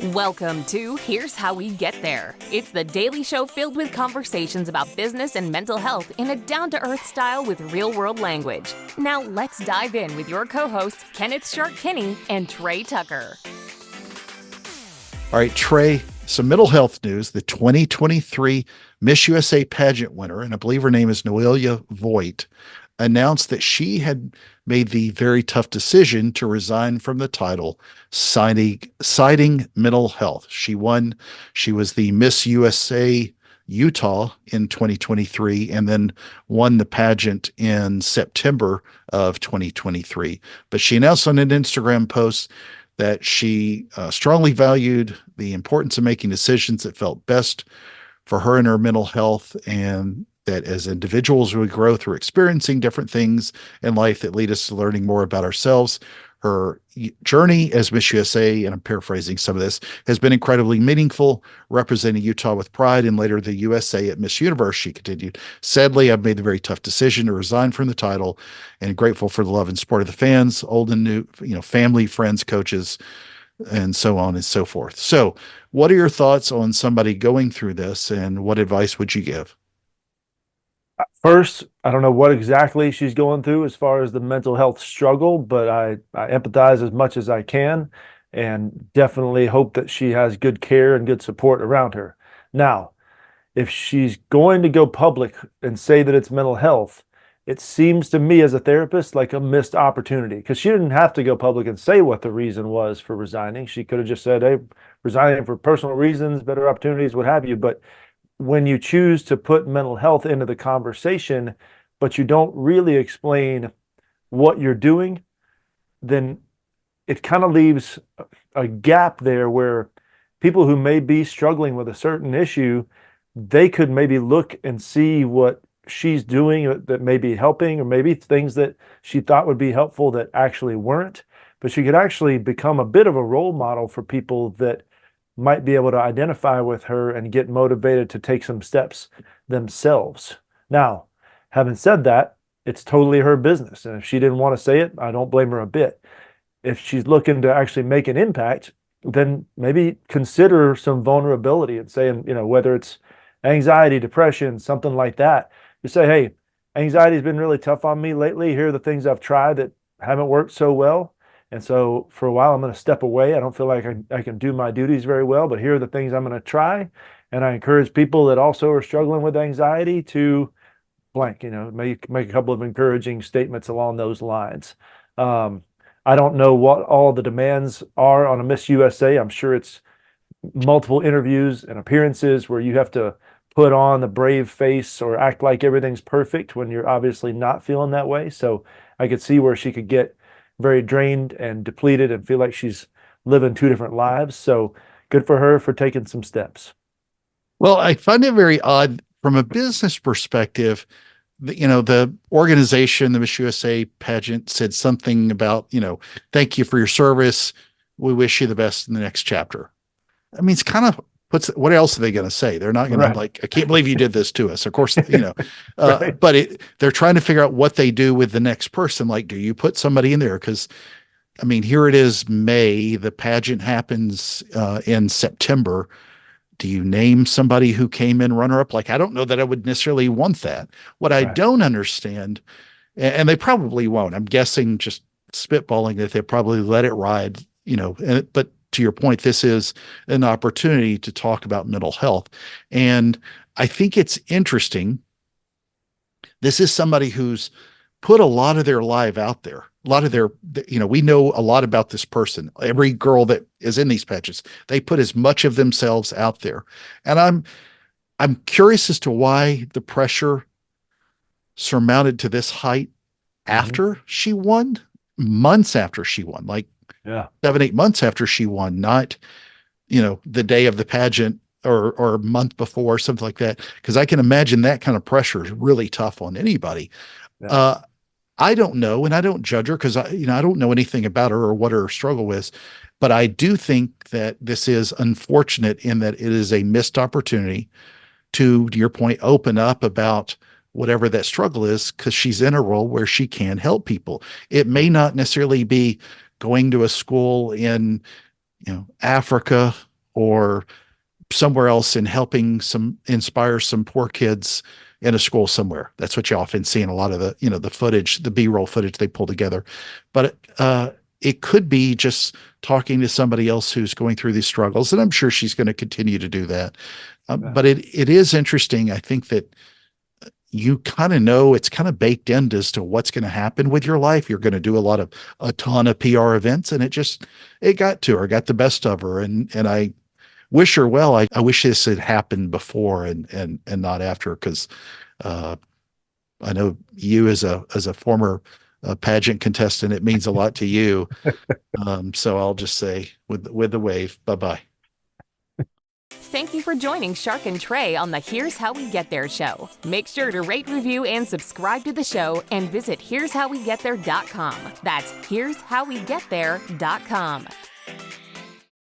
Welcome to Here's How We Get There. It's the daily show filled with conversations about business and mental health in a down-to-earth style with real-world language. Now let's dive in with your co-hosts, Kenneth Shark-Kinney and Trey Tucker. All right, Trey, some mental health news. The 2023 Miss USA pageant winner, and I believe her name is Noelia Voigt, announced that she had made the very tough decision to resign from the title, citing mental health. She won. She was the Miss USA Utah in 2023 and then won the pageant in September of 2023. But she announced on an Instagram post that she strongly valued the importance of making decisions that felt best for her and her mental health, and that as individuals we grow through experiencing different things in life that lead us to learning more about ourselves. Her journey as Miss USA, and I'm paraphrasing some of this, has been incredibly meaningful, representing Utah with pride, and later the USA at Miss Universe. She continued, sadly, I've made the very tough decision to resign from the title, and grateful for the love and support of the fans, old and new, family, friends, coaches, and so on and so forth. So what are your thoughts on somebody going through this, and what advice would you give? First, I don't know what exactly she's going through as far as the mental health struggle, but I empathize as much as I can and definitely hope that she has good care and good support around her. Now, if she's going to go public and say that it's mental health, it seems to me as a therapist like a missed opportunity, because she didn't have to go public and say what the reason was for resigning. She could have just said, hey, resigning for personal reasons, better opportunities, what have you. But when you choose to put mental health into the conversation, but you don't really explain what you're doing, then it kind of leaves a gap there where people who may be struggling with a certain issue, they could maybe look and see what she's doing that may be helping, or maybe things that she thought would be helpful that actually weren't. But she could actually become a bit of a role model for people that might be able to identify with her and get motivated to take some steps themselves. Now, having said that, it's totally her business. And if she didn't want to say it, I don't blame her a bit. If she's looking to actually make an impact, then maybe consider some vulnerability and saying, whether it's anxiety, depression, something like that, you say, hey, anxiety has been really tough on me lately. Here are the things I've tried that haven't worked so well. And so for a while, I'm going to step away. I don't feel like I can do my duties very well, but here are the things I'm going to try. And I encourage people that also are struggling with anxiety to blank, make a couple of encouraging statements along those lines. I don't know what all the demands are on a Miss USA. I'm sure it's multiple interviews and appearances where you have to put on the brave face or act like everything's perfect when you're obviously not feeling that way. So I could see where she could get very drained and depleted and feel like she's living two different lives. So good for her for taking some steps. Well, I find it very odd from a business perspective. The organization, the Miss USA pageant, said something about, thank you for your service. We wish you the best in the next chapter. I mean, it's kind of what else are they going to say? They're not going to I can't believe you did this to us. Of course, right. But they're trying to figure out what they do with the next person. Like, do you put somebody in there? Because, I mean, here it is, May, the pageant happens in September. Do you name somebody who came in runner up? Like, I don't know that I would necessarily want that. What I don't understand, and they probably won't, I'm guessing, just spitballing, that they probably let it ride, but to your point, this is an opportunity to talk about mental health. And I think it's interesting. This is somebody who's put a lot of their life out there. A lot of their, we know a lot about this person. Every girl that is in these pageants, they put as much of themselves out there. And I'm curious as to why the pressure surmounted to this height after she won, months after she won, like 7-8 months after she won, not, the day of the pageant or a month before, something like that. Because I can imagine that kind of pressure is really tough on anybody. Yeah. I don't know, and I don't judge her because I don't know anything about her or what her struggle is, but I do think that this is unfortunate in that it is a missed opportunity to your point, open up about whatever that struggle is, because she's in a role where she can help people. It may not necessarily be going to a school in Africa or somewhere else and helping inspire some poor kids in a school somewhere. That's what you often see in a lot of the footage, the B-roll footage they pull together. But it could be just talking to somebody else who's going through these struggles. And I'm sure she's going to continue to do that. But it is interesting. I think that you kind of know it's kind of baked in as to what's going to happen with your life. You're going to do a ton of PR events, and it got to her, got the best of her. And I wish her well. I wish this had happened before and not after, because I know you as a former pageant contestant, it means a lot to you. So I'll just say with the wave, bye-bye. Thank you for joining Shark and Trey on the Here's How We Get There show. Make sure to rate, review, and subscribe to the show, and visit here'showwegetthere.com. That's here'showwegetthere.com.